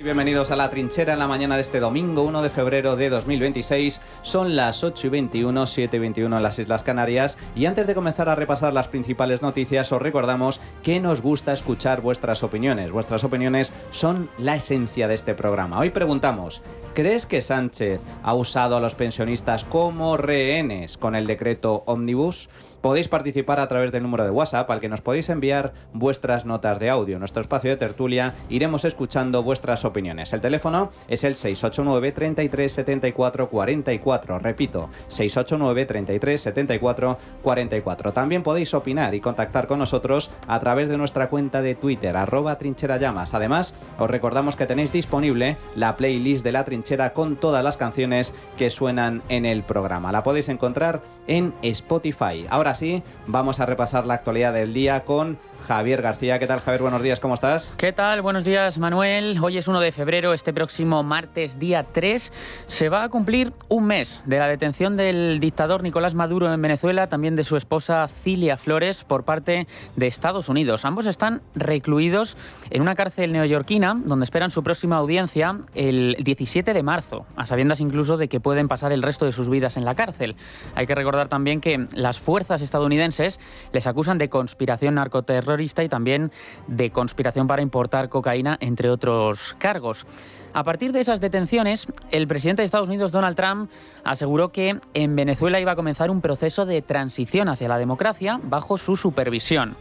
Bienvenidos a La Trinchera en la mañana de este domingo 1 de febrero de 2026. Son las 8:21, 7:21 en las Islas Canarias. Y antes de comenzar a repasar las principales noticias, os recordamos que nos gusta escuchar vuestras opiniones. Vuestras opiniones son la esencia de este programa. Hoy preguntamos, ¿crees que Sánchez ha usado a los pensionistas como rehenes con el decreto Ómnibus? Podéis participar a través del número de WhatsApp al que nos podéis enviar vuestras notas de audio. En nuestro espacio de tertulia iremos escuchando vuestras opiniones. El teléfono es el 689 33 74 44. Repito, 689 33 74 44. También podéis opinar y contactar con nosotros a través de nuestra cuenta de Twitter, @trincherallamas. Además, os recordamos que tenéis disponible la playlist de La Trinchera con todas las canciones que suenan en el programa. La podéis encontrar en Spotify. Ahora sí, vamos a repasar la actualidad del día con Javier García. ¿Qué tal, Javier? Buenos días, ¿cómo estás? ¿Qué tal? Buenos días, Manuel. Hoy es 1 de febrero, este próximo martes, día 3, se va a cumplir un mes de la detención del dictador Nicolás Maduro en Venezuela, también de su esposa Cilia Flores, por parte de Estados Unidos. Ambos están recluidos en una cárcel neoyorquina, donde esperan su próxima audiencia el 17 de marzo, a sabiendas incluso de que pueden pasar el resto de sus vidas en la cárcel. Hay que recordar también que las fuerzas estadounidenses les acusan de conspiración narcoterrorista y también de conspiración para importar cocaína, entre otros cargos. A partir de esas detenciones, el presidente de Estados Unidos, Donald Trump, aseguró que en Venezuela iba a comenzar un proceso de transición hacia la democracia bajo su supervisión.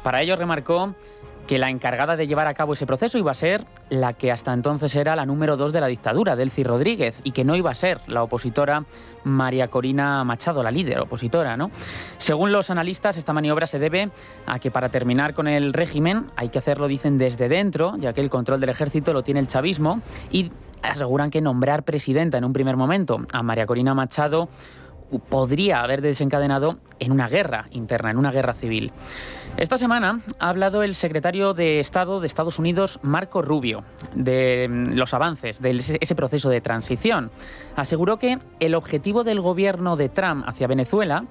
Para ello remarcó que la encargada de llevar a cabo ese proceso iba a ser la que hasta entonces era la número 2 de la dictadura, Delcy Rodríguez, y que no iba a ser la opositora María Corina Machado, la líder opositora, ¿no? Según los analistas, esta maniobra se debe a que para terminar con el régimen hay que hacerlo, dicen, desde dentro, ya que el control del ejército lo tiene el chavismo, y aseguran que nombrar presidenta en un primer momento a María Corina Machado podría haber desencadenado en una guerra interna, en una guerra civil. Esta semana ha hablado el secretario de Estado de Estados Unidos, Marco Rubio, de los avances de ese proceso de transición. Aseguró que el objetivo del gobierno de Trump hacia Venezuela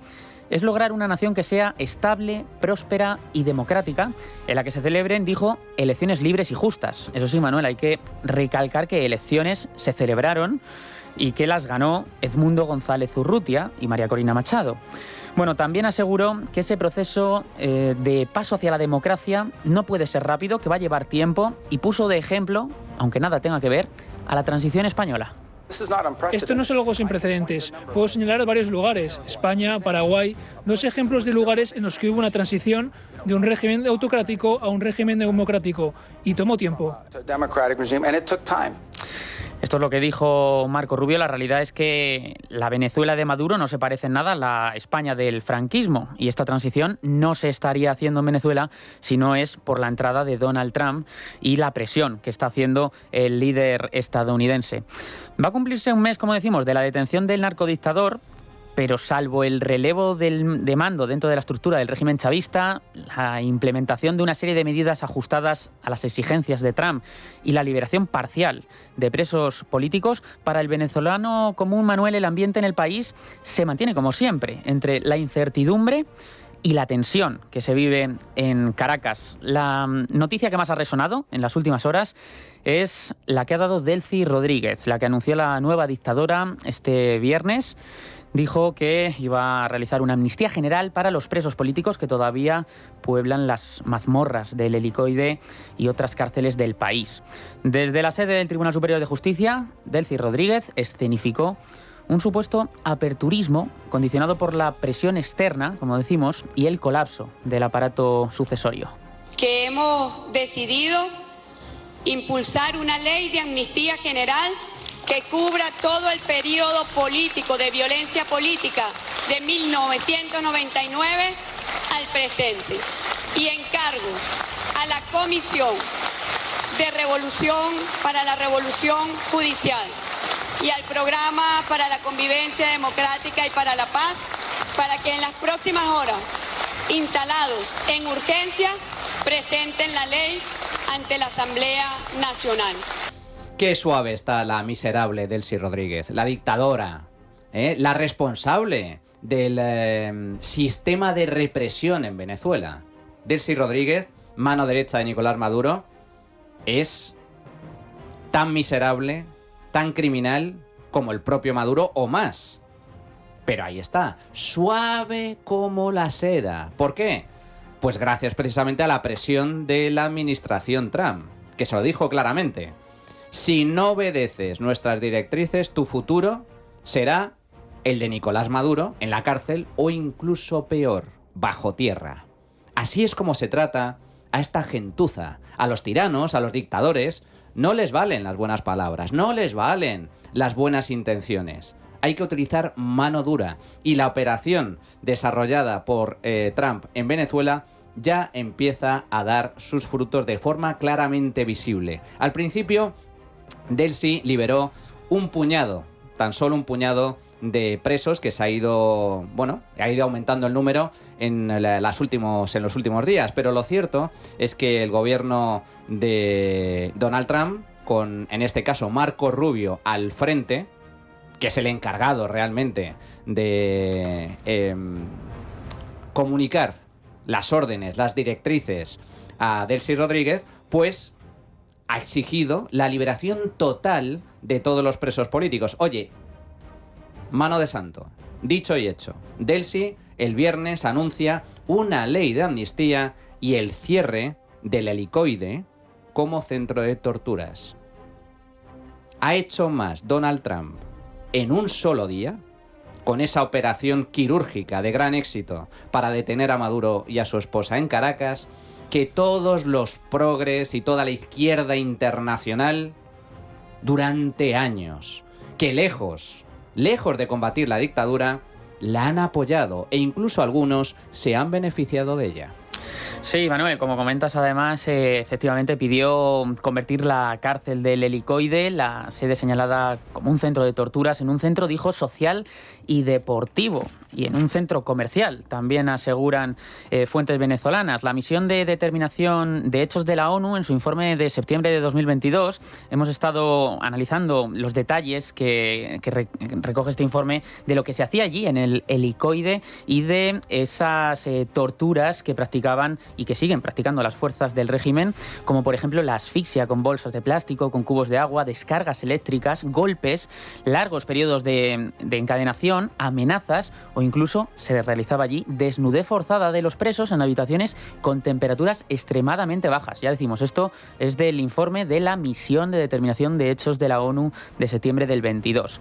es lograr una nación que sea estable, próspera y democrática, en la que se celebren, dijo, elecciones libres y justas. Eso sí, Manuel, hay que recalcar que elecciones se celebraron y que las ganó Edmundo González Urrutia y María Corina Machado. Bueno, también aseguró que ese proceso de paso hacia la democracia no puede ser rápido, que va a llevar tiempo, y puso de ejemplo, aunque nada tenga que ver, a la transición española. Esto no es algo sin precedentes. Puedo señalar varios lugares: España, Paraguay, dos ejemplos de lugares en los que hubo una transición de un régimen autocrático a un régimen democrático, y tomó tiempo. Esto es lo que dijo Marco Rubio. La realidad es que la Venezuela de Maduro no se parece en nada a la España del franquismo, y esta transición no se estaría haciendo en Venezuela si no es por la entrada de Donald Trump y la presión que está haciendo el líder estadounidense. Va a cumplirse un mes, como decimos, de la detención del narcodictador, pero salvo el relevo de mando dentro de la estructura del régimen chavista, la implementación de una serie de medidas ajustadas a las exigencias de Trump y la liberación parcial de presos políticos, para el venezolano común, Manuel, el ambiente en el país se mantiene como siempre, entre la incertidumbre y la tensión que se vive en Caracas. La noticia que más ha resonado en las últimas horas es la que ha dado Delcy Rodríguez, la que anunció la nueva dictadora este viernes. Dijo que iba a realizar una amnistía general para los presos políticos que todavía pueblan las mazmorras del Helicoide y otras cárceles del país. Desde la sede del Tribunal Superior de Justicia, Delcy Rodríguez escenificó un supuesto aperturismo condicionado por la presión externa, como decimos, y el colapso del aparato sucesorio. Que hemos decidido impulsar una ley de amnistía general que cubra todo el periodo político de violencia política de 1999 al presente, y encargo a la Comisión de Revolución para la Revolución Judicial y al Programa para la Convivencia Democrática y para la Paz para que en las próximas horas, instalados en urgencia, presenten la ley ante la Asamblea Nacional. Qué suave está la miserable Delcy Rodríguez, la dictadora, la responsable del sistema de represión en Venezuela. Delcy Rodríguez, mano derecha de Nicolás Maduro, es tan miserable, tan criminal como el propio Maduro o más. Pero ahí está, suave como la seda. ¿Por qué? Pues gracias precisamente a la presión de la administración Trump, que se lo dijo claramente. Si no obedeces nuestras directrices, tu futuro será el de Nicolás Maduro en la cárcel o incluso peor, bajo tierra. Así es como se trata a esta gentuza. A los tiranos, a los dictadores, no les valen las buenas palabras, no les valen las buenas intenciones. Hay que utilizar mano dura. Y la operación desarrollada por Trump en Venezuela ya empieza a dar sus frutos de forma claramente visible. Al principio, Delcy liberó un puñado, tan solo un puñado de presos que se ha ido, ha ido aumentando el número en los últimos días. Pero lo cierto es que el gobierno de Donald Trump, con en este caso Marco Rubio al frente, que es el encargado realmente de comunicar las órdenes, las directrices a Delcy Rodríguez, pues ha exigido la liberación total de todos los presos políticos. Oye, mano de santo, dicho y hecho. Delcy el viernes anuncia una ley de amnistía y el cierre del Helicoide como centro de torturas. ¿Ha hecho más Donald Trump en un solo día, con esa operación quirúrgica de gran éxito para detener a Maduro y a su esposa en Caracas, que todos los progres y toda la izquierda internacional durante años, que lejos de combatir la dictadura, la han apoyado e incluso algunos se han beneficiado de ella? Sí, Manuel, como comentas, además, efectivamente pidió convertir la cárcel del Helicoide, la sede señalada como un centro de torturas, en un centro, dijo, social y deportivo, y en un centro comercial, también aseguran fuentes venezolanas. La misión de determinación de hechos de la ONU, en su informe de septiembre de 2022, hemos estado analizando los detalles que recoge este informe de lo que se hacía allí en el Helicoide y de esas torturas que practicaban y que siguen practicando las fuerzas del régimen, como por ejemplo la asfixia con bolsas de plástico, con cubos de agua, descargas eléctricas, golpes, largos periodos de encadenación, amenazas o incluso se realizaba allí desnudez forzada de los presos en habitaciones con temperaturas extremadamente bajas. Ya decimos, esto es del informe de la misión de determinación de hechos de la ONU de septiembre del 22.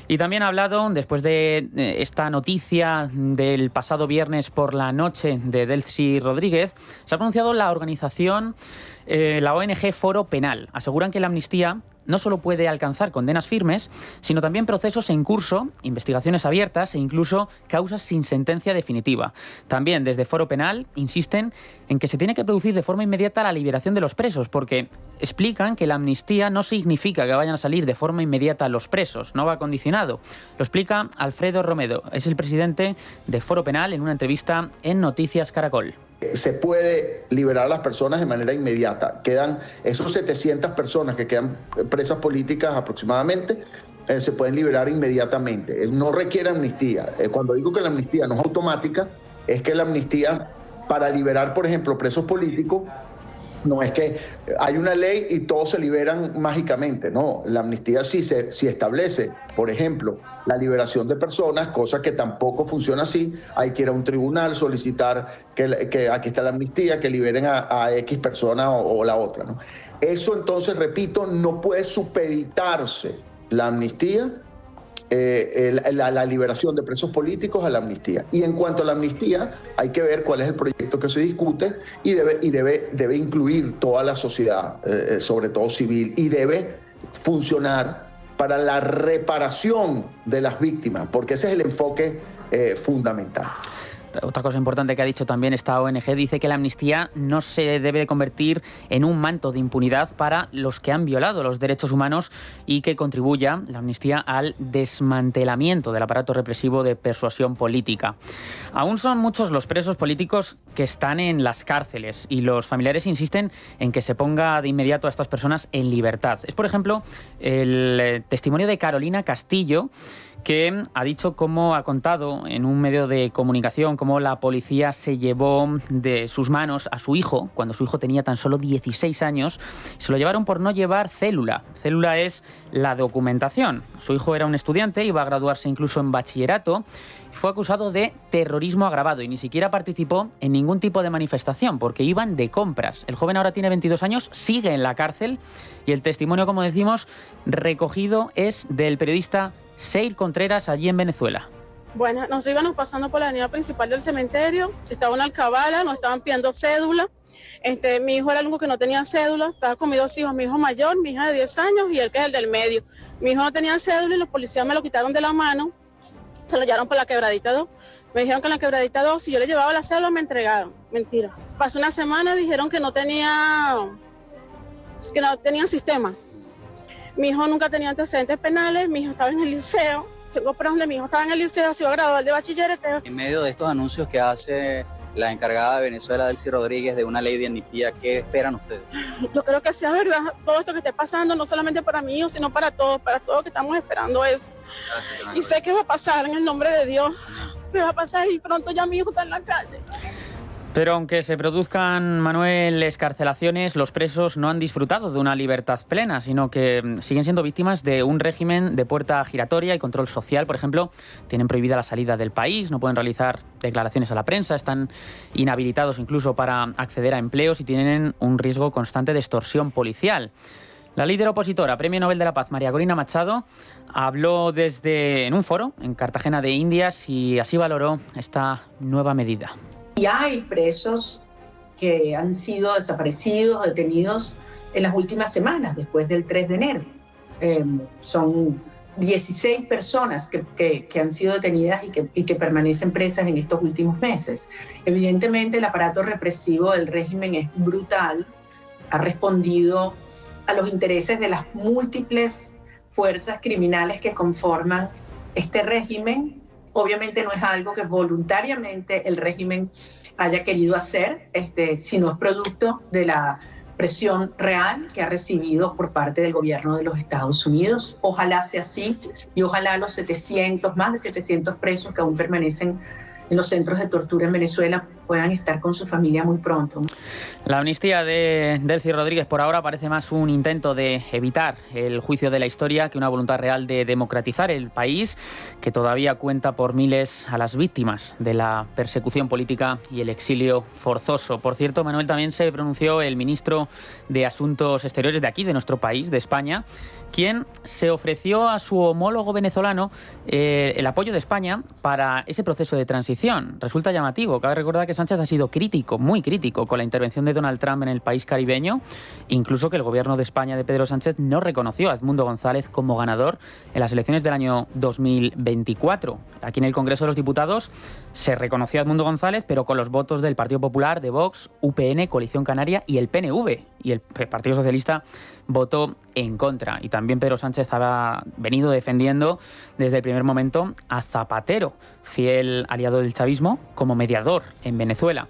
Y también ha hablado, después de esta noticia del pasado viernes por la noche de Delcy Rodríguez, se ha pronunciado la organización, la ONG Foro Penal. Aseguran que la amnistía no solo puede alcanzar condenas firmes, sino también procesos en curso, investigaciones abiertas e incluso causas sin sentencia definitiva. También desde Foro Penal insisten en que se tiene que producir de forma inmediata la liberación de los presos, porque explican que la amnistía no significa que vayan a salir de forma inmediata los presos, no va condicionado. Lo explica Alfredo Romero, es el presidente de Foro Penal, en una entrevista en Noticias Caracol. Se puede liberar a las personas de manera inmediata. Quedan esos 700 personas que quedan presas políticas aproximadamente, se pueden liberar inmediatamente. No requiere amnistía. Cuando digo que la amnistía no es automática, es que la amnistía para liberar, por ejemplo, presos políticos, no es que hay una ley y todos se liberan mágicamente, no. La amnistía sí establece, por ejemplo, la liberación de personas, cosa que tampoco funciona así. Hay que ir a un tribunal, solicitar que aquí está la amnistía, que liberen a X persona o la otra, ¿no? Eso entonces, repito, no puede supeditarse la amnistía, la liberación de presos políticos a la amnistía. Y en cuanto a la amnistía, hay que ver cuál es el proyecto que se discute y debe incluir toda la sociedad, sobre todo civil, y debe funcionar para la reparación de las víctimas, porque ese es el enfoque fundamental. Otra cosa importante que ha dicho también esta ONG, dice que la amnistía no se debe de convertir en un manto de impunidad para los que han violado los derechos humanos y que contribuya la amnistía al desmantelamiento del aparato represivo de persuasión política. Aún son muchos los presos políticos que están en las cárceles y los familiares insisten en que se ponga de inmediato a estas personas en libertad. Es, por ejemplo, el testimonio de Carolina Castillo, que ha dicho cómo ha contado en un medio de comunicación cómo la policía se llevó de sus manos a su hijo, cuando su hijo tenía tan solo 16 años, se lo llevaron por no llevar célula. Célula es la documentación. Su hijo era un estudiante, iba a graduarse incluso en bachillerato, y fue acusado de terrorismo agravado y ni siquiera participó en ningún tipo de manifestación porque iban de compras. El joven ahora tiene 22 años, sigue en la cárcel y el testimonio, como decimos, recogido es del periodista Seir Contreras allí en Venezuela. Bueno, nos íbamos pasando por la avenida principal del cementerio, estaba una alcabala, nos estaban pidiendo cédula. Mi hijo era el único que no tenía cédula, estaba con mis dos hijos, mi hijo mayor, mi hija de 10 años y él que es el del medio. Mi hijo no tenía cédula y los policías me lo quitaron de la mano, se lo llevaron por la Quebradita 2. Me dijeron que en la Quebradita 2, si yo le llevaba la cédula, me entregaron. Mentira. Pasó una semana, dijeron que no tenían sistema. Mi hijo nunca tenía antecedentes penales, mi hijo estaba en el liceo. Tengo pruebas donde mi hijo estaba en el liceo, se iba a graduar de bachillerato. En medio de estos anuncios que hace la encargada de Venezuela, Delcy Rodríguez, de una ley de amnistía, ¿qué esperan ustedes? Yo creo que sea verdad todo esto que esté pasando, no solamente para mi hijo, sino para todos que estamos esperando eso. Gracias, y sé que va a pasar en el nombre de Dios, que va a pasar y pronto ya mi hijo está en la calle. Pero aunque se produzcan, Manuel, excarcelaciones, los presos no han disfrutado de una libertad plena, sino que siguen siendo víctimas de un régimen de puerta giratoria y control social. Por ejemplo, tienen prohibida la salida del país, no pueden realizar declaraciones a la prensa, están inhabilitados incluso para acceder a empleos y tienen un riesgo constante de extorsión policial. La líder opositora, Premio Nobel de la Paz, María Corina Machado, habló en un foro en Cartagena de Indias y así valoró esta nueva medida. Y hay presos que han sido desaparecidos, detenidos en las últimas semanas, después del 3 de enero. Son 16 personas que han sido detenidas y que permanecen presas en estos últimos meses. Evidentemente, el aparato represivo del régimen es brutal, ha respondido a los intereses de las múltiples fuerzas criminales que conforman este régimen. Obviamente no es algo que voluntariamente el régimen haya querido hacer, sino es producto de la presión real que ha recibido por parte del gobierno de los Estados Unidos. Ojalá sea así y ojalá los más de 700 presos que aún permanecen en los centros de tortura en Venezuela puedan estar con su familia muy pronto. La amnistía de Delcy Rodríguez por ahora parece más un intento de evitar el juicio de la historia que una voluntad real de democratizar el país, que todavía cuenta por miles a las víctimas de la persecución política y el exilio forzoso. Por cierto, Manuel, también se pronunció el ministro de Asuntos Exteriores de aquí, de nuestro país, de España, quien se ofreció a su homólogo venezolano el apoyo de España para ese proceso de transición. Resulta llamativo. Cabe recordar que Sánchez ha sido crítico, muy crítico, con la intervención de Donald Trump en el país caribeño, incluso que el gobierno de España de Pedro Sánchez no reconoció a Edmundo González como ganador en las elecciones del año 2024. Aquí en el Congreso de los Diputados se reconoció a Edmundo González, pero con los votos del Partido Popular, de Vox, UPN, Coalición Canaria y el PNV. Y el Partido Socialista votó en contra. Y también Pedro Sánchez ha venido defendiendo desde el primer momento a Zapatero, fiel aliado del chavismo, como mediador en Venezuela.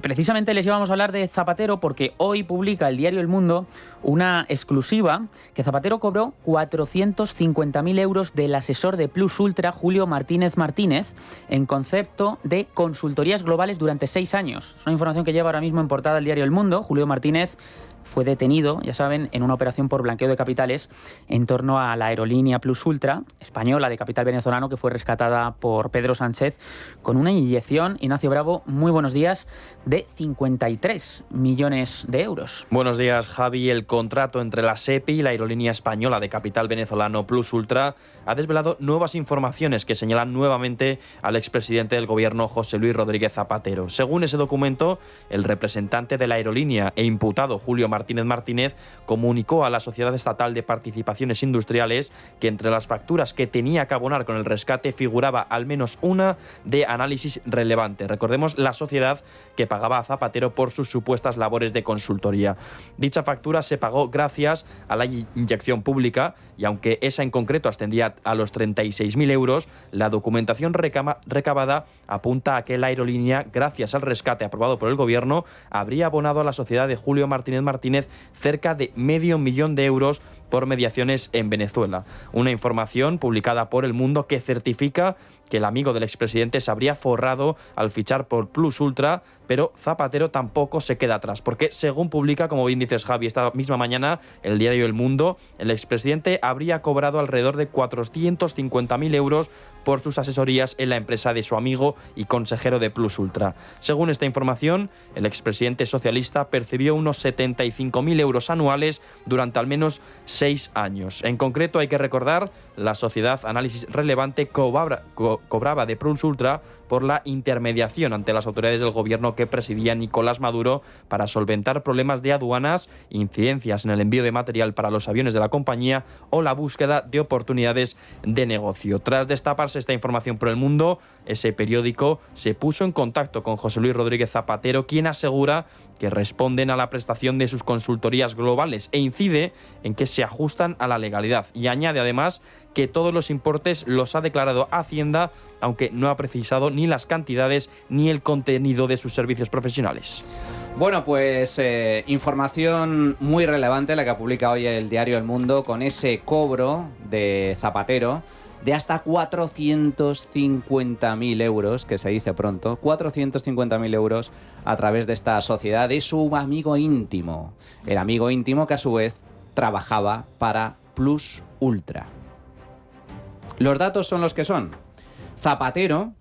Precisamente les íbamos a hablar de Zapatero porque hoy publica el diario El Mundo una exclusiva que Zapatero cobró 450.000 euros del asesor de Plus Ultra, Julio Martínez Martínez, en concepto de consultorías globales durante 6 años. Es una información que lleva ahora mismo en portada el diario El Mundo. Julio Martínez fue detenido, ya saben, en una operación por blanqueo de capitales en torno a la aerolínea Plus Ultra, española de capital venezolano, que fue rescatada por Pedro Sánchez con una inyección, Ignacio Bravo, muy buenos días, de 53 millones de euros. Buenos días, Javi. El contrato entre la SEPI y la aerolínea española de capital venezolano Plus Ultra ha desvelado nuevas informaciones que señalan nuevamente al expresidente del gobierno, José Luis Rodríguez Zapatero. Según ese documento, el representante de la aerolínea e imputado, Julio Martínez Martínez, comunicó a la Sociedad Estatal de Participaciones Industriales que entre las facturas que tenía que abonar con el rescate figuraba al menos una de análisis relevante. Recordemos, la sociedad que pagaba a Zapatero por sus supuestas labores de consultoría. Dicha factura se pagó gracias a la inyección pública y aunque esa en concreto ascendía a los 36.000 euros, la documentación recabada apunta a que la aerolínea, gracias al rescate aprobado por el gobierno, habría abonado a la sociedad de Julio Martínez Martínez Martínez cerca de $500,000 por mediaciones en Venezuela. Una información publicada por El Mundo que certifica que el amigo del expresidente se habría forrado al fichar por Plus Ultra, pero Zapatero tampoco se queda atrás, porque según publica, como bien dices Javi, esta misma mañana el diario El Mundo, el expresidente habría cobrado alrededor de 450.000 euros por sus asesorías en la empresa de su amigo y consejero de Plus Ultra. Según esta información, el expresidente socialista percibió unos 75.000 euros anuales durante al menos 6 años. En concreto, hay que recordar, la sociedad Análisis Relevante cobraba de Plus Ultra por la intermediación ante las autoridades del gobierno que presidía Nicolás Maduro para solventar problemas de aduanas, incidencias en el envío de material para los aviones de la compañía o la búsqueda de oportunidades de negocio. Tras destaparse esta información por El Mundo, ese periódico se puso en contacto con José Luis Rodríguez Zapatero, quien asegura que responden a la prestación de sus consultorías globales e incide en que se ajustan a la legalidad. Y añade además que todos los importes los ha declarado Hacienda, aunque no ha precisado ni las cantidades ni el contenido de sus servicios profesionales. Bueno, pues información muy relevante la que publica hoy el diario El Mundo con ese cobro de Zapatero de hasta 450.000 euros, que se dice pronto, 450.000 euros a través de esta sociedad de su amigo íntimo. El amigo íntimo que a su vez trabajaba para Plus Ultra. Los datos son los que son. Zapatero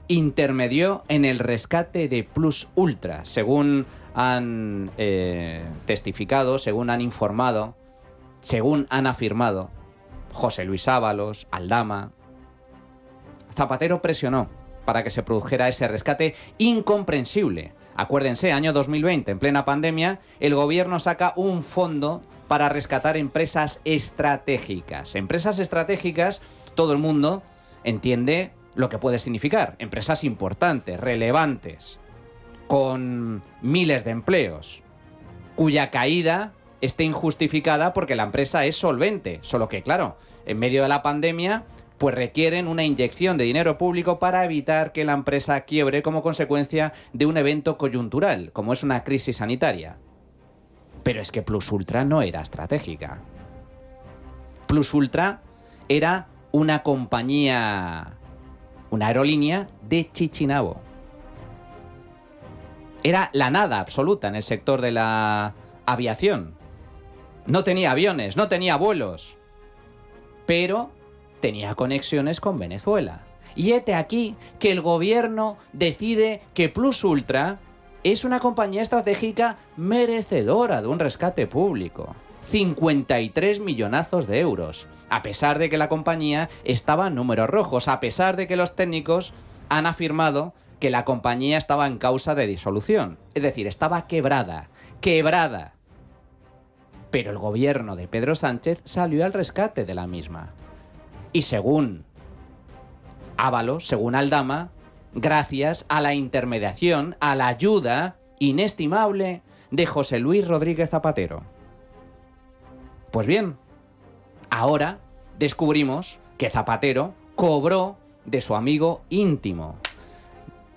intermedió en el rescate de Plus Ultra, según han testificado, según han informado, según han afirmado José Luis Ábalos, Aldama. Zapatero presionó para que se produjera ese rescate incomprensible. Acuérdense, año 2020, en plena pandemia, el gobierno saca un fondo para rescatar empresas estratégicas. Empresas estratégicas, todo el mundo entiende lo que puede significar. Empresas importantes, relevantes, con miles de empleos, cuya caída esté injustificada porque la empresa es solvente. Solo que, claro, en medio de la pandemia, pues requieren una inyección de dinero público para evitar que la empresa quiebre como consecuencia de un evento coyuntural, como es una crisis sanitaria. Pero es que Plus Ultra no era estratégica. Plus Ultra era una compañía, una aerolínea de Chichinabo. Era la nada absoluta en el sector de la aviación. No tenía aviones, no tenía vuelos, pero tenía conexiones con Venezuela. Y hete aquí que el gobierno decide que Plus Ultra es una compañía estratégica merecedora de un rescate público. 53 millonazos de euros, a pesar de que la compañía estaba en números rojos, a pesar de que los técnicos han afirmado que la compañía estaba en causa de disolución. Es decir, estaba quebrada. Pero el gobierno de Pedro Sánchez salió al rescate de la misma. Y según Ábalos, según Aldama, gracias a la intermediación, a la ayuda inestimable de José Luis Rodríguez Zapatero. Pues bien, ahora descubrimos que Zapatero cobró de su amigo íntimo,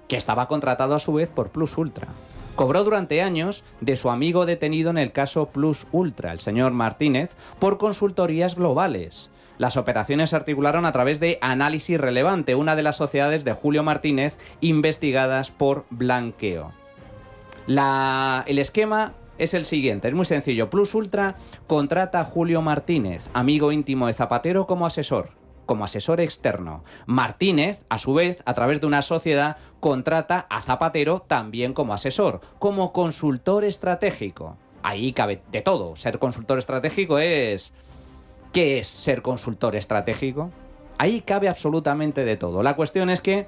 que estaba contratado a su vez por Plus Ultra. Cobró durante años de su amigo detenido en el caso Plus Ultra, el señor Martínez, por consultorías globales. Las operaciones se articularon a través de Análisis Relevante, una de las sociedades de Julio Martínez investigadas por blanqueo. El esquema es el siguiente, es muy sencillo. Plus Ultra contrata a Julio Martínez, amigo íntimo de Zapatero, como asesor externo. Martínez, a su vez, a través de una sociedad, contrata a Zapatero también como asesor, como consultor estratégico. Ahí cabe de todo. Ser consultor estratégico es... ¿Qué es ser consultor estratégico? Ahí cabe absolutamente de todo. La cuestión es que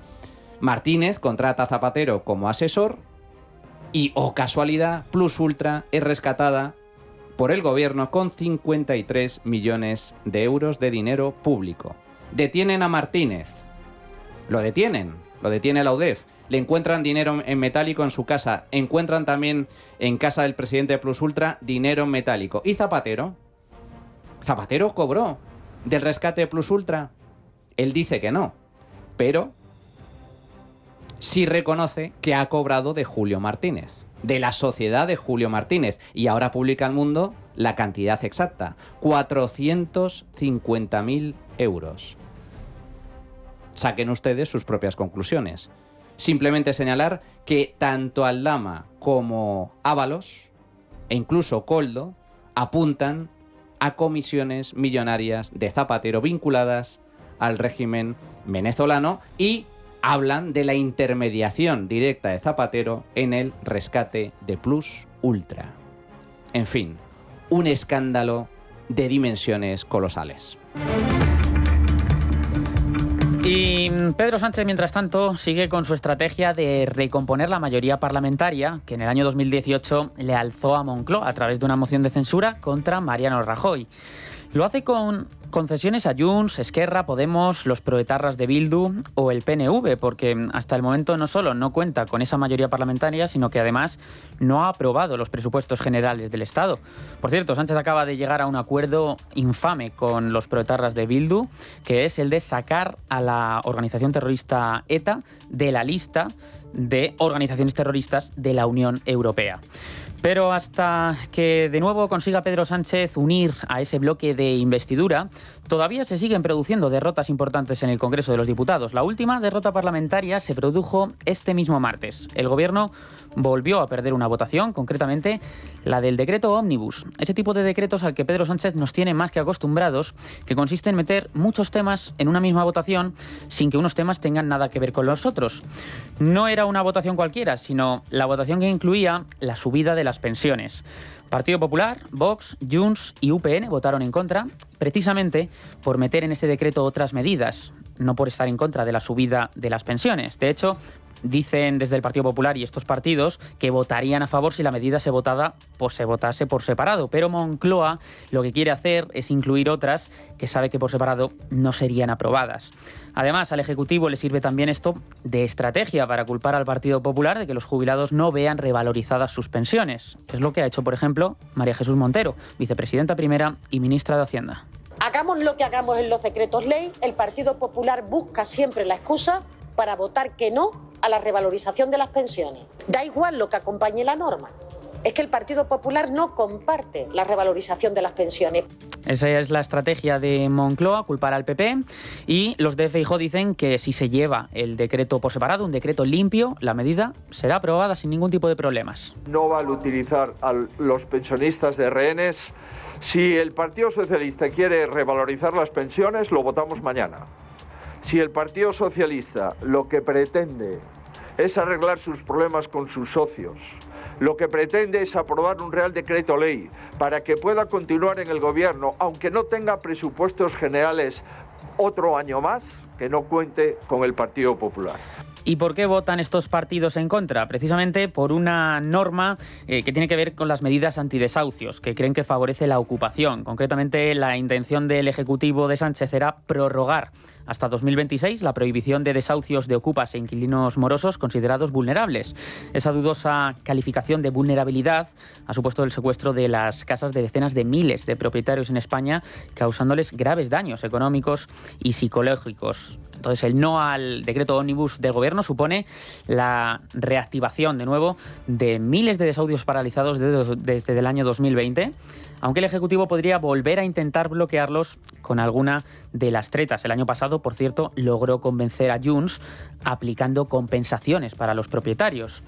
Martínez contrata a Zapatero como asesor y, oh casualidad, Plus Ultra es rescatada por el gobierno con 53 millones de euros de dinero público. Detienen a Martínez. Lo detiene la UDEF. Le encuentran dinero en metálico en su casa. Encuentran también en casa del presidente de Plus Ultra dinero en metálico. ¿Y Zapatero cobró del rescate de Plus Ultra? Él dice que no, pero sí reconoce que ha cobrado de Julio Martínez. de la sociedad de Julio Martínez. Y ahora publica El Mundo la cantidad exacta, 450.000 euros. Saquen ustedes sus propias conclusiones. Simplemente señalar que tanto Aldama como Ábalos e incluso Koldo apuntan a comisiones millonarias de Zapatero vinculadas al régimen venezolano y hablan de la intermediación directa de Zapatero en el rescate de Plus Ultra. En fin, un escándalo de dimensiones colosales. Y Pedro Sánchez, mientras tanto, sigue con su estrategia de recomponer la mayoría parlamentaria que en el año 2018 le alzó a Moncloa a través de una moción de censura contra Mariano Rajoy. Lo hace con concesiones a Junts, Esquerra, Podemos, los proetarras de Bildu o el PNV, porque hasta el momento no solo no cuenta con esa mayoría parlamentaria, sino que además no ha aprobado los presupuestos generales del Estado. Por cierto, Sánchez acaba de llegar a un acuerdo infame con los proetarras de Bildu, que es el de sacar a la organización terrorista ETA de la lista de organizaciones terroristas de la Unión Europea. Pero hasta que de nuevo consiga Pedro Sánchez unir a ese bloque de investidura, todavía se siguen produciendo derrotas importantes en el Congreso de los Diputados. La última derrota parlamentaria se produjo este mismo martes. El Gobierno volvió a perder una votación, concretamente la del decreto ómnibus. Ese tipo de decretos al que Pedro Sánchez nos tiene más que acostumbrados, que consiste en meter muchos temas en una misma votación sin que unos temas tengan nada que ver con los otros. No era una votación cualquiera, sino la votación que incluía la subida de las pensiones. Partido Popular, Vox, Junts y UPN votaron en contra, precisamente por meter en ese decreto otras medidas, no por estar en contra de la subida de las pensiones. De hecho, dicen desde el Partido Popular y estos partidos que votarían a favor si la medida se votase por separado, pero Moncloa lo que quiere hacer es incluir otras que sabe que por separado no serían aprobadas. Además, al Ejecutivo le sirve también esto de estrategia para culpar al Partido Popular de que los jubilados no vean revalorizadas sus pensiones. Es lo que ha hecho, por ejemplo, María Jesús Montero, vicepresidenta primera y ministra de Hacienda. Hagamos lo que hagamos en los decretos ley, el Partido Popular busca siempre la excusa para votar que no a la revalorización de las pensiones. Da igual lo que acompañe la norma. Es que el Partido Popular no comparte la revalorización de las pensiones. Esa es la estrategia de Moncloa, culpar al PP, y los de Feijóo dicen que si se lleva el decreto por separado, un decreto limpio, la medida será aprobada sin ningún tipo de problemas. No van a utilizar a los pensionistas de rehenes. Si el Partido Socialista quiere revalorizar las pensiones, lo votamos mañana. Si el Partido Socialista lo que pretende es arreglar sus problemas con sus socios, lo que pretende es aprobar un Real Decreto Ley para que pueda continuar en el gobierno, aunque no tenga presupuestos generales otro año más, que no cuente con el Partido Popular. ¿Y por qué votan estos partidos en contra? Precisamente por una norma que tiene que ver con las medidas antidesahucios, que creen que favorece la ocupación. Concretamente, la intención del Ejecutivo de Sánchez era prorrogar hasta 2026 la prohibición de desahucios de ocupas e inquilinos morosos considerados vulnerables. Esa dudosa calificación de vulnerabilidad ha supuesto el secuestro de las casas de decenas de miles de propietarios en España, causándoles graves daños económicos y psicológicos. Entonces, el no al decreto ómnibus del Gobierno supone la reactivación de nuevo de miles de desahucios paralizados desde el año 2020, aunque el Ejecutivo podría volver a intentar bloquearlos con alguna de las tretas. El año pasado, por cierto, logró convencer a Junts aplicando compensaciones para los propietarios.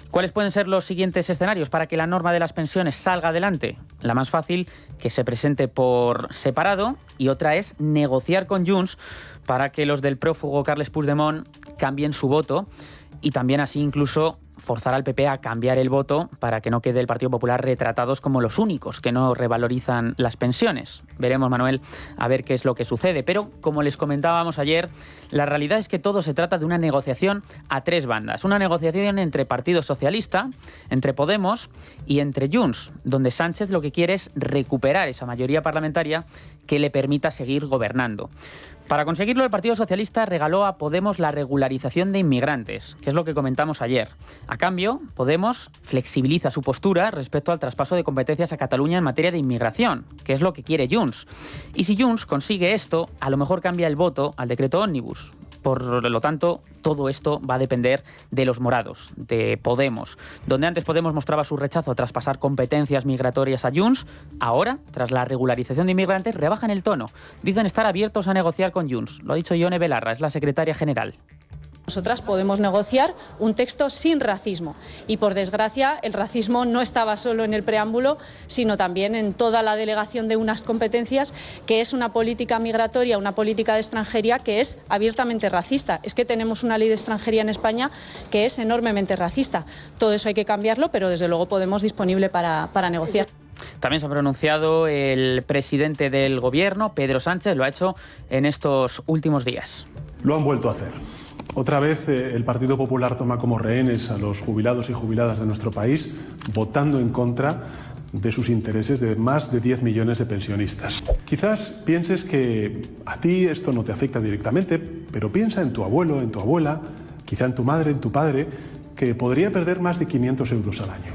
¿Cuáles pueden ser los siguientes escenarios para que la norma de las pensiones salga adelante? La más fácil, que se presente por separado, y otra es negociar con Junts para que los del prófugo Carles Puigdemont cambien su voto y también así incluso forzar al PP a cambiar el voto para que no quede el Partido Popular retratados como los únicos que no revalorizan las pensiones. Veremos, Manuel, a ver qué es lo que sucede. Pero, como les comentábamos ayer, la realidad es que todo se trata de una negociación a tres bandas. Una negociación entre Partido Socialista, entre Podemos y entre Junts, donde Sánchez lo que quiere es recuperar esa mayoría parlamentaria que le permita seguir gobernando. Para conseguirlo, el Partido Socialista regaló a Podemos la regularización de inmigrantes, que es lo que comentamos ayer. A cambio, Podemos flexibiliza su postura respecto al traspaso de competencias a Cataluña en materia de inmigración, que es lo que quiere Junts. Y si Junts consigue esto, a lo mejor cambia el voto al decreto ómnibus. Por lo tanto, todo esto va a depender de los morados, de Podemos. Donde antes Podemos mostraba su rechazo a traspasar competencias migratorias a Junts, ahora, tras la regularización de inmigrantes, rebajan el tono. Dicen estar abiertos a negociar con Junts. Lo ha dicho Ione Belarra, es la secretaria general. Nosotras podemos negociar un texto sin racismo y, por desgracia, el racismo no estaba solo en el preámbulo, sino también en toda la delegación de unas competencias, que es una política migratoria, una política de extranjería que es abiertamente racista. Es que tenemos una ley de extranjería en España que es enormemente racista. Todo eso hay que cambiarlo, pero desde luego Podemos disponible para negociar. También se ha pronunciado el presidente del Gobierno, Pedro Sánchez, lo ha hecho en estos últimos días. Lo han vuelto a hacer. Otra vez el Partido Popular toma como rehenes a los jubilados y jubiladas de nuestro país, votando en contra de sus intereses de más de 10 millones de pensionistas. Quizás pienses que a ti esto no te afecta directamente, pero piensa en tu abuelo, en tu abuela, quizá en tu madre, en tu padre, que podría perder más de 500 euros al año.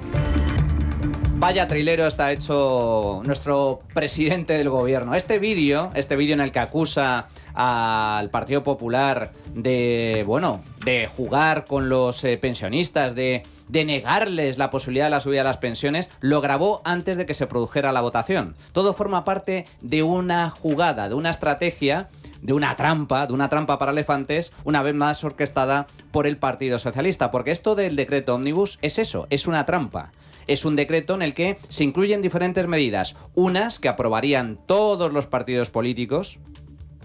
Vaya trilero está hecho nuestro presidente del gobierno. Este vídeo en el que acusa al Partido Popular de jugar con los pensionistas, de negarles la posibilidad de la subida de las pensiones, lo grabó antes de que se produjera la votación. Todo forma parte de una jugada, de una estrategia, de una trampa para elefantes, una vez más orquestada por el Partido Socialista. Porque esto del decreto Ómnibus es eso, es una trampa. Es un decreto en el que se incluyen diferentes medidas, unas que aprobarían todos los partidos políticos,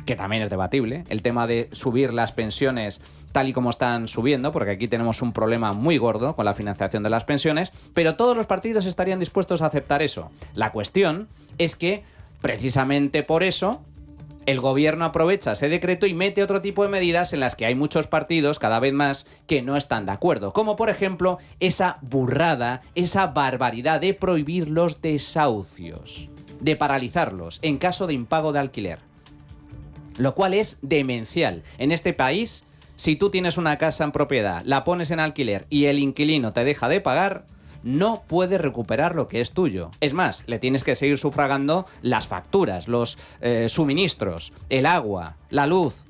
que también es debatible, el tema de subir las pensiones tal y como están subiendo, porque aquí tenemos un problema muy gordo con la financiación de las pensiones, pero todos los partidos estarían dispuestos a aceptar eso. La cuestión es que, precisamente por eso, el gobierno aprovecha ese decreto y mete otro tipo de medidas en las que hay muchos partidos, cada vez más, que no están de acuerdo. Como, por ejemplo, esa burrada, esa barbaridad de prohibir los desahucios, de paralizarlos en caso de impago de alquiler. Lo cual es demencial. En este país, si tú tienes una casa en propiedad, la pones en alquiler y el inquilino te deja de pagar, no puedes recuperar lo que es tuyo. Es más, le tienes que seguir sufragando las facturas, los suministros, el agua, la luz.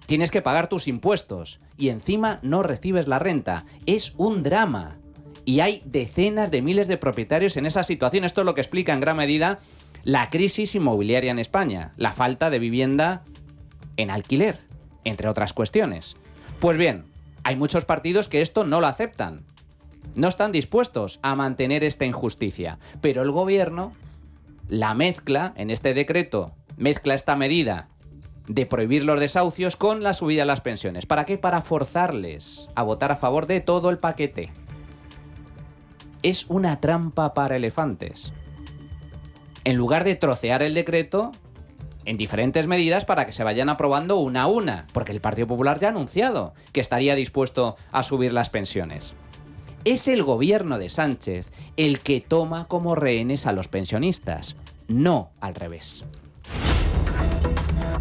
Tienes que pagar tus impuestos y encima no recibes la renta. Es un drama. Y hay decenas de miles de propietarios en esa situación. Esto es lo que explica en gran medida la crisis inmobiliaria en España, la falta de vivienda en alquiler, entre otras cuestiones. Pues bien, hay muchos partidos que esto no lo aceptan. No están dispuestos a mantener esta injusticia, pero el gobierno la mezcla en este decreto, mezcla esta medida de prohibir los desahucios con la subida de las pensiones. ¿Para qué? Para forzarles a votar a favor de todo el paquete. Es una trampa para elefantes. En lugar de trocear el decreto en diferentes medidas para que se vayan aprobando una a una, porque el Partido Popular ya ha anunciado que estaría dispuesto a subir las pensiones. Es el gobierno de Sánchez el que toma como rehenes a los pensionistas, no al revés.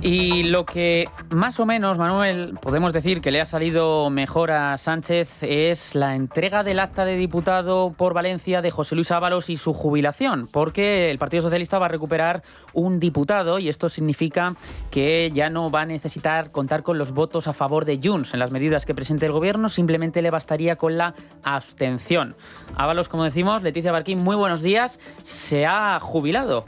Y lo que más o menos, Manuel, podemos decir que le ha salido mejor a Sánchez es la entrega del acta de diputado por Valencia de José Luis Ábalos y su jubilación, porque el Partido Socialista va a recuperar un diputado y esto significa que ya no va a necesitar contar con los votos a favor de Junts en las medidas que presente el gobierno, simplemente le bastaría con la abstención. Ábalos, como decimos, Leticia Barquín, muy buenos días, se ha jubilado.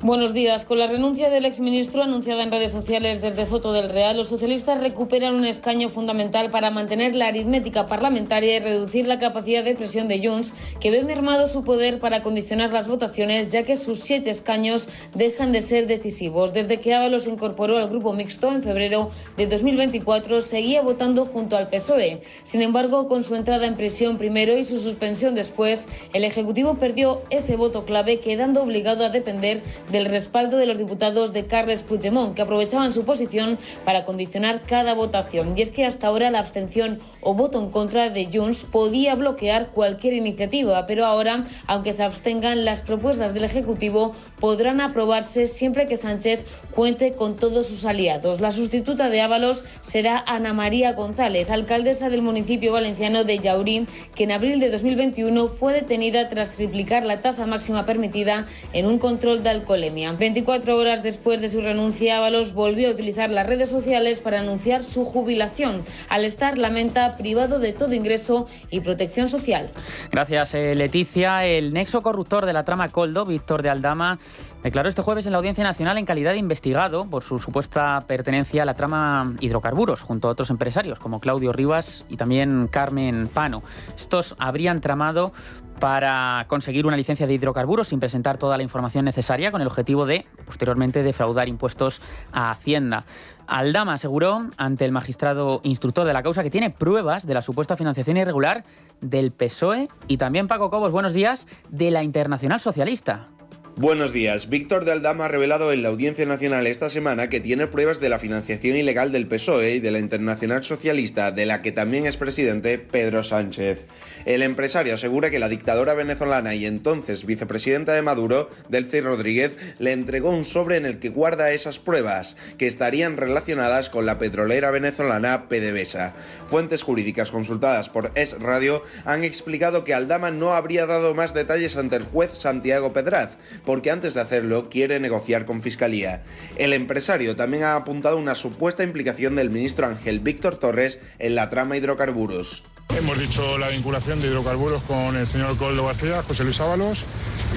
Buenos días. Con la renuncia del exministro anunciada en redes sociales desde Soto del Real, los socialistas recuperan un escaño fundamental para mantener la aritmética parlamentaria y reducir la capacidad de presión de Junts, que ve mermado su poder para condicionar las votaciones, ya que sus 7 escaños dejan de ser decisivos. Desde que Ábalos se incorporó al grupo mixto en febrero de 2024, seguía votando junto al PSOE. Sin embargo, con su entrada en prisión primero y su suspensión después, el Ejecutivo perdió ese voto clave, quedando obligado a depender del respaldo de los diputados de Carles Puigdemont, que aprovechaban su posición para condicionar cada votación. Y es que hasta ahora la abstención o voto en contra de Junts podía bloquear cualquier iniciativa, pero ahora, aunque se abstengan, las propuestas del Ejecutivo podrán aprobarse siempre que Sánchez cuente con todos sus aliados. La sustituta de Ábalos será Ana María González, alcaldesa del municipio valenciano de Llaurí, que en abril de 2021 fue detenida tras triplicar la tasa máxima permitida en un control de alcoholemia. alcoholemia. 24 horas después de su renuncia, Ábalos volvió a utilizar las redes sociales para anunciar su jubilación. Al estar, lamenta, privado de todo ingreso y protección social. Gracias, Leticia. El nexo corruptor de la trama Koldo, Víctor de Aldama, declaró este jueves en la Audiencia Nacional en calidad de investigado por su supuesta pertenencia a la trama hidrocarburos, junto a otros empresarios como Claudio Rivas y también Carmen Pano. Estos habrían tramado para conseguir una licencia de hidrocarburos sin presentar toda la información necesaria, con el objetivo de, posteriormente, defraudar impuestos a Hacienda. Aldama aseguró ante el magistrado instructor de la causa que tiene pruebas de la supuesta financiación irregular del PSOE y también, Paco Cobos, buenos días, de la Internacional Socialista. Buenos días. Víctor de Aldama ha revelado en la Audiencia Nacional esta semana que tiene pruebas de la financiación ilegal del PSOE y de la Internacional Socialista, de la que también es presidente Pedro Sánchez. El empresario asegura que la dictadora venezolana y entonces vicepresidenta de Maduro, Delcy Rodríguez, le entregó un sobre en el que guarda esas pruebas, que estarían relacionadas con la petrolera venezolana PDVSA. Fuentes jurídicas consultadas por Es Radio han explicado que Aldama no habría dado más detalles ante el juez Santiago Pedraz, porque antes de hacerlo quiere negociar con Fiscalía. El empresario también ha apuntado una supuesta implicación del ministro Ángel Víctor Torres en la trama hidrocarburos. Hemos dicho la vinculación de hidrocarburos con el señor Koldo García, José Luis Ábalos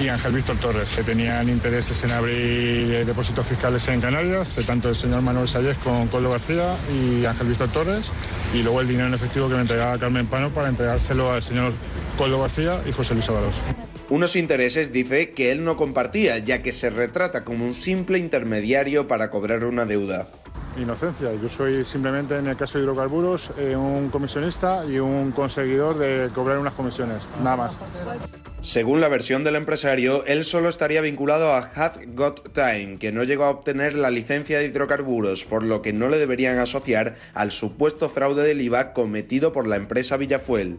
y Ángel Víctor Torres, que tenían intereses en abrir depósitos fiscales en Canarias, tanto el señor Manuel Sayés con Koldo García y Ángel Víctor Torres, y luego el dinero en efectivo que me entregaba Carmen Pano para entregárselo al señor Koldo García y José Luis Ábalos. Unos intereses, dice, que él no compartía, ya que se retrata como un simple intermediario para cobrar una deuda. Inocencia, yo soy simplemente, en el caso de hidrocarburos, un comisionista y un conseguidor de cobrar unas comisiones, nada más. Según la versión del empresario, él solo estaría vinculado a Has Got Time, que no llegó a obtener la licencia de hidrocarburos, por lo que no le deberían asociar al supuesto fraude del IVA cometido por la empresa Villafuel.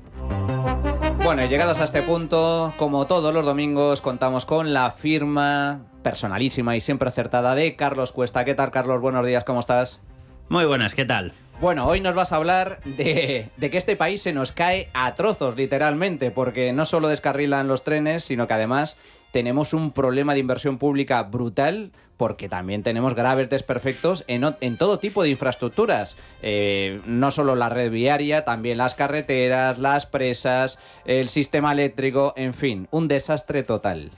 Bueno, y llegados a este punto, como todos los domingos, contamos con la firma personalísima y siempre acertada de Carlos Cuesta. ¿Qué tal, Carlos? Buenos días, ¿cómo estás? Muy buenas, ¿qué tal? Bueno, hoy nos vas a hablar de que este país se nos cae a trozos, literalmente, porque no solo descarrilan los trenes, sino que además tenemos un problema de inversión pública brutal, porque también tenemos graves desperfectos en todo tipo de infraestructuras. No solo la red viaria, también las carreteras, las presas, el sistema eléctrico, en fin, un desastre total.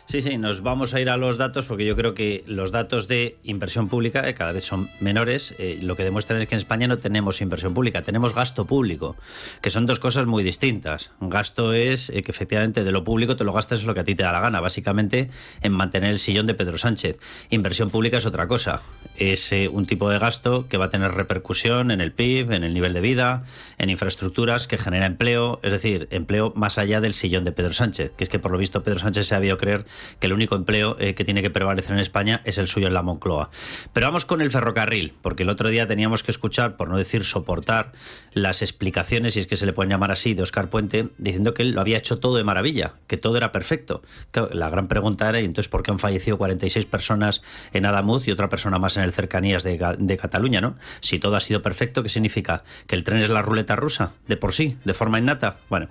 Sí, nos vamos a ir a los datos porque yo creo que los datos de inversión pública cada vez son menores. Lo que demuestran es que en España no tenemos inversión pública, tenemos gasto público, que son dos cosas muy distintas. Gasto es que efectivamente de lo público te lo gastas lo que a ti te da la gana, básicamente en mantener el sillón de Pedro Sánchez. Inversión pública es otra cosa, es un tipo de gasto que va a tener repercusión en el PIB, en el nivel de vida, en infraestructuras, que genera empleo, es decir, empleo más allá del sillón de Pedro Sánchez, que es que por lo visto Pedro Sánchez se ha debido creer que el único empleo que tiene que prevalecer en España es el suyo en la Moncloa. Pero vamos con el ferrocarril, porque el otro día teníamos que escuchar, por no decir soportar, las explicaciones, si es que se le pueden llamar así, de Óscar Puente, diciendo que él lo había hecho todo de maravilla, que todo era perfecto. Claro, la gran pregunta era, ¿y entonces por qué han fallecido 46 personas en Adamuz y otra persona más en el cercanías de Cataluña, ¿no? Si todo ha sido perfecto, ¿qué significa? ¿Que el tren es la ruleta rusa, de por sí, de forma innata? Bueno,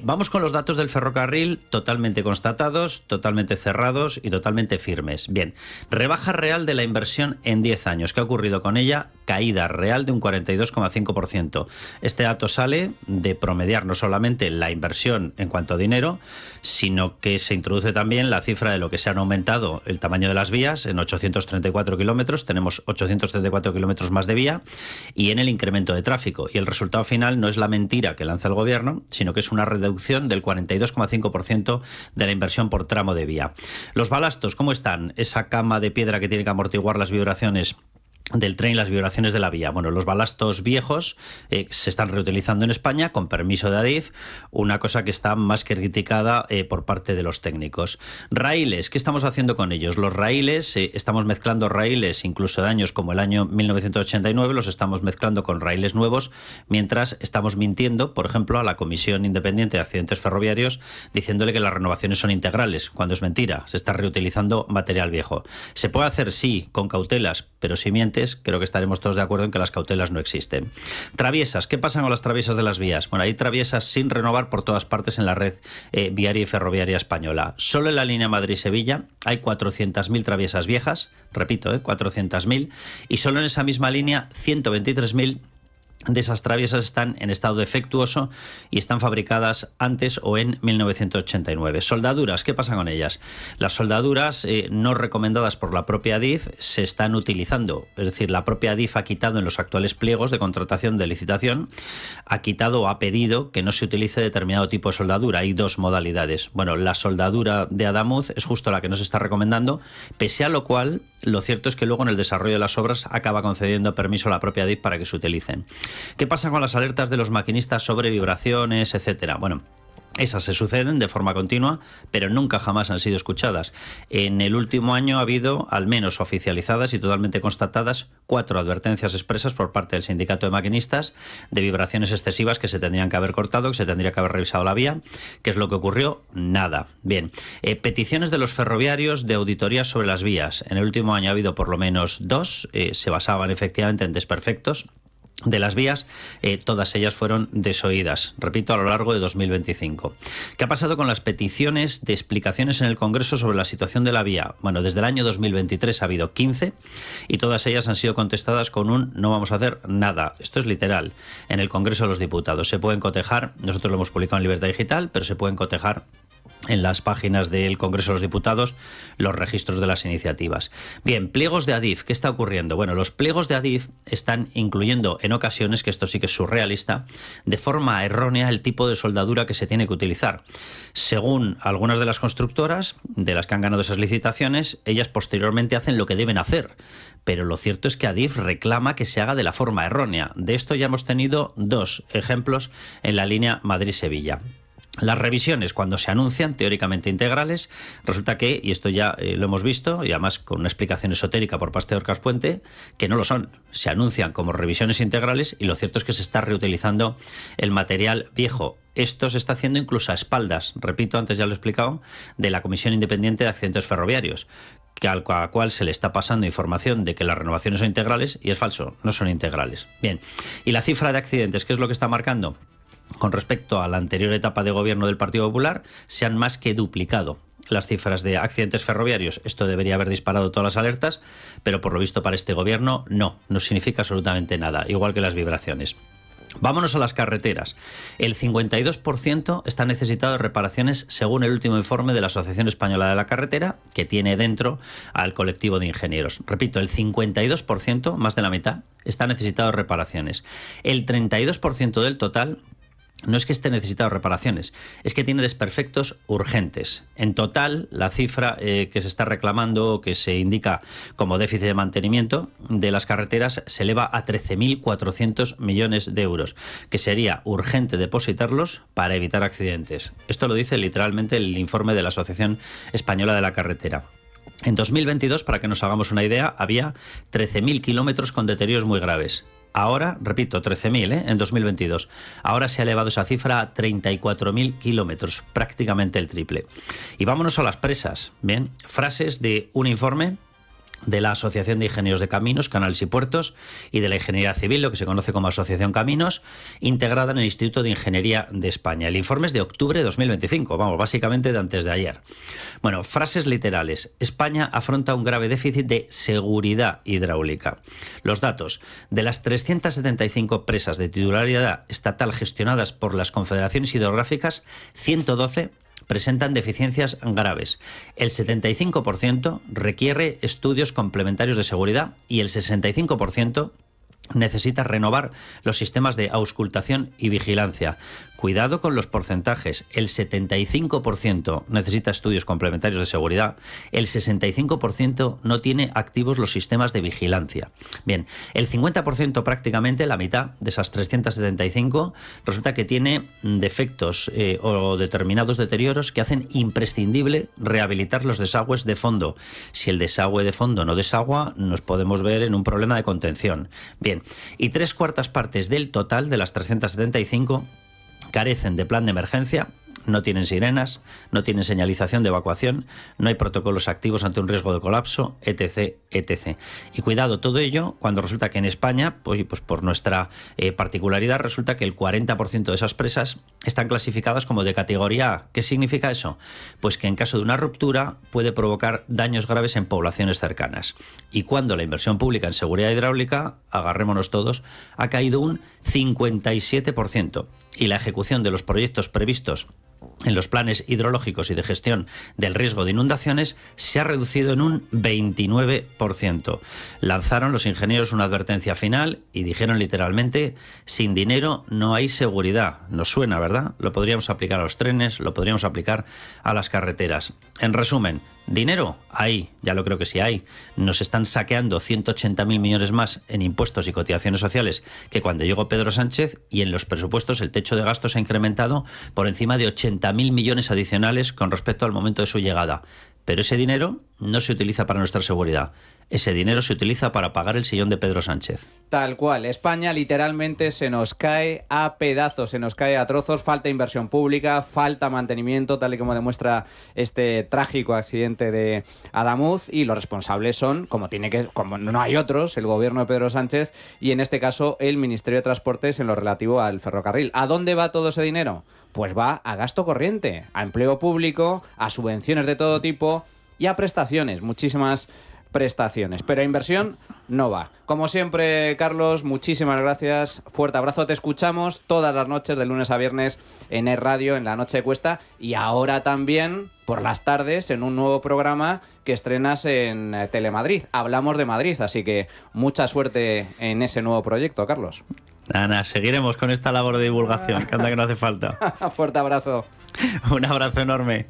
vamos con los datos del ferrocarril totalmente constatados, totalmente cerrados y totalmente firmes. Bien, rebaja real de la inversión en 10 años. ¿Qué ha ocurrido con ella? Caída real de un 42,5%. Este dato sale de promediar no solamente la inversión en cuanto a dinero, sino que se introduce también la cifra de lo que se han aumentado el tamaño de las vías en 834 kilómetros, tenemos 834 kilómetros más de vía, y en el incremento de tráfico. Y el resultado final no es la mentira que lanza el gobierno, sino que es una reducción del 42,5% de la inversión por tramo de vía. Los balastos, ¿cómo están? Esa cama de piedra que tiene que amortiguar las vibraciones del tren y las vibraciones de la vía. Bueno, los balastos viejos se están reutilizando en España con permiso de Adif, una cosa que está más que criticada por parte de los técnicos. Raíles, ¿qué estamos haciendo con ellos? Los raíles, estamos mezclando raíles incluso de años como el año 1989, los estamos mezclando con raíles nuevos, mientras estamos mintiendo, por ejemplo, a la Comisión Independiente de Accidentes Ferroviarios, diciéndole que las renovaciones son integrales, cuando es mentira, se está reutilizando material viejo. ¿Se puede hacer? Sí, con cautelas, pero si mientes, creo que estaremos todos de acuerdo en que las cautelas no existen. Traviesas, ¿qué pasa con las traviesas de las vías? Bueno, hay traviesas sin renovar por todas partes en la red viaria y ferroviaria española. Solo en la línea Madrid-Sevilla hay 400.000 traviesas viejas, repito, 400.000, y solo en esa misma línea 123.000 de esas traviesas están en estado defectuoso y están fabricadas antes o en 1989. Soldaduras, ¿qué pasa con ellas? Las soldaduras no recomendadas por la propia ADIF se están utilizando, es decir, la propia ADIF ha quitado en los actuales pliegos de contratación de licitación, ha quitado o ha pedido que no se utilice determinado tipo de soldadura. Hay dos modalidades. Bueno, la soldadura de Adamuz es justo la que nos está recomendando, pese a lo cual, lo cierto es que luego en el desarrollo de las obras acaba concediendo permiso a la propia ADIF para que se utilicen. ¿Qué pasa con las alertas de los maquinistas sobre vibraciones, etcétera? Bueno, esas se suceden de forma continua, pero nunca jamás han sido escuchadas. En el último año ha habido, al menos oficializadas y totalmente constatadas, 4 advertencias expresas por parte del sindicato de maquinistas de vibraciones excesivas que se tendrían que haber cortado, que se tendría que haber revisado la vía. ¿Qué es lo que ocurrió? Nada. Bien, peticiones de los ferroviarios de auditorías sobre las vías. En el último año ha habido por lo menos 2, se basaban efectivamente en desperfectos de las vías, todas ellas fueron desoídas, repito, a lo largo de 2025. ¿Qué ha pasado con las peticiones de explicaciones en el Congreso sobre la situación de la vía? Bueno, desde el año 2023 ha habido 15 y todas ellas han sido contestadas con un no vamos a hacer nada. Esto es literal. En el Congreso de los Diputados se pueden cotejar, nosotros lo hemos publicado en Libertad Digital, pero se pueden cotejar en las páginas del Congreso de los Diputados los registros de las iniciativas. Bien, pliegos de ADIF, ¿qué está ocurriendo? Bueno, los pliegos de ADIF están incluyendo en ocasiones, que esto sí que es surrealista, de forma errónea el tipo de soldadura que se tiene que utilizar. Según algunas de las constructoras, de las que han ganado esas licitaciones, ellas posteriormente hacen lo que deben hacer. Pero lo cierto es que ADIF reclama que se haga de la forma errónea. De esto ya hemos tenido 2 ejemplos en la línea Madrid-Sevilla. Las revisiones, cuando se anuncian teóricamente integrales, resulta que, y esto ya lo hemos visto, y además con una explicación esotérica por parte de Orcas Puente, que no lo son. Se anuncian como revisiones integrales y lo cierto es que se está reutilizando el material viejo. Esto se está haciendo incluso a espaldas, repito, antes ya lo he explicado, de la Comisión Independiente de Accidentes Ferroviarios, a la cual se le está pasando información de que las renovaciones son integrales y es falso, no son integrales. Bien, y la cifra de accidentes, ¿qué es lo que está marcando? Con respecto a la anterior etapa de gobierno del Partido Popular, se han más que duplicado las cifras de accidentes ferroviarios. Esto debería haber disparado todas las alertas, pero por lo visto para este gobierno no significa absolutamente nada, igual que las vibraciones. Vámonos a las carreteras. El 52% está necesitado de reparaciones según el último informe de la Asociación Española de la Carretera, que tiene dentro al colectivo de ingenieros. Repito, el 52%, más de la mitad, está necesitado de reparaciones. El 32% del total no es que esté necesitado de reparaciones, es que tiene desperfectos urgentes. En total, la cifra que se está reclamando, que se indica como déficit de mantenimiento de las carreteras, se eleva a 13.400 millones de euros, que sería urgente depositarlos para evitar accidentes. Esto lo dice literalmente el informe de la Asociación Española de la Carretera. En 2022, para que nos hagamos una idea, había 13.000 kilómetros con deterioros muy graves. Ahora, repito, 13.000 en 2022. Ahora se ha elevado esa cifra a 34.000 kilómetros, prácticamente el triple. Y vámonos a las presas. Bien, frases de un informe de la Asociación de Ingenieros de Caminos, Canales y Puertos y de la Ingeniería Civil, lo que se conoce como Asociación Caminos, integrada en el Instituto de Ingeniería de España. El informe es de octubre de 2025, básicamente de antes de ayer. Bueno, frases literales. España afronta un grave déficit de seguridad hidráulica. Los datos. De las 375 presas de titularidad estatal gestionadas por las confederaciones hidrográficas, 112 presentan deficiencias graves. El 75% requiere estudios complementarios de seguridad y el 65% necesita renovar los sistemas de auscultación y vigilancia. Cuidado con los porcentajes. El 75% necesita estudios complementarios de seguridad. El 65% no tiene activos los sistemas de vigilancia. Bien, el 50%, prácticamente la mitad de esas 375, resulta que tiene defectos o determinados deterioros que hacen imprescindible rehabilitar los desagües de fondo. Si el desagüe de fondo no desagua, nos podemos ver en un problema de contención. Bien, y 3/4 partes del total de las 375 carecen de plan de emergencia No tienen sirenas, no tienen señalización de evacuación, no hay protocolos activos ante un riesgo de colapso, etc., etc. Y cuidado, todo ello cuando resulta que en España, pues por nuestra particularidad, resulta que el 40% de esas presas están clasificadas como de categoría A. ¿Qué significa eso? Pues que en caso de una ruptura puede provocar daños graves en poblaciones cercanas. Y cuando la inversión pública en seguridad hidráulica, agarrémonos todos, ha caído un 57%. Y la ejecución de los proyectos previstos en los planes hidrológicos y de gestión del riesgo de inundaciones se ha reducido en un 29%. Lanzaron los ingenieros una advertencia final y dijeron literalmente: sin dinero no hay seguridad. Nos suena, ¿verdad? Lo podríamos aplicar a los trenes, lo podríamos aplicar a las carreteras. En resumen, ¿dinero? Hay, ya lo creo que sí hay. Nos están saqueando 180.000 millones más en impuestos y cotizaciones sociales que cuando llegó Pedro Sánchez, y en los presupuestos el techo de gastos ha incrementado por encima de 80.000 millones adicionales con respecto al momento de su llegada. Pero ese dinero no se utiliza para nuestra seguridad. Ese dinero se utiliza para pagar el sillón de Pedro Sánchez. Tal cual. España literalmente se nos cae a pedazos, se nos cae a trozos. Falta inversión pública, falta mantenimiento, tal y como demuestra este trágico accidente de Adamuz. Y los responsables son, como no hay otros, el gobierno de Pedro Sánchez y en este caso el Ministerio de Transportes en lo relativo al ferrocarril. ¿A dónde va todo ese dinero? Pues va a gasto corriente, a empleo público, a subvenciones de todo tipo y a prestaciones, muchísimas prestaciones. Pero a inversión no va. Como siempre, Carlos, muchísimas gracias. Fuerte abrazo. Te escuchamos todas las noches de lunes a viernes en Es Radio, en la Noche de Cuesta, y ahora también por las tardes en un nuevo programa que estrenas en Telemadrid. Hablamos de Madrid, así que mucha suerte en ese nuevo proyecto, Carlos. Ana, seguiremos con esta labor de divulgación, que anda que no hace falta. Fuerte abrazo. Un abrazo enorme.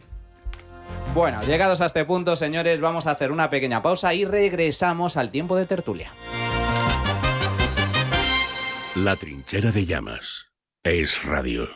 Bueno, llegados a este punto, señores, vamos a hacer una pequeña pausa y regresamos al tiempo de tertulia. La Trinchera de Llamas. Es Radio.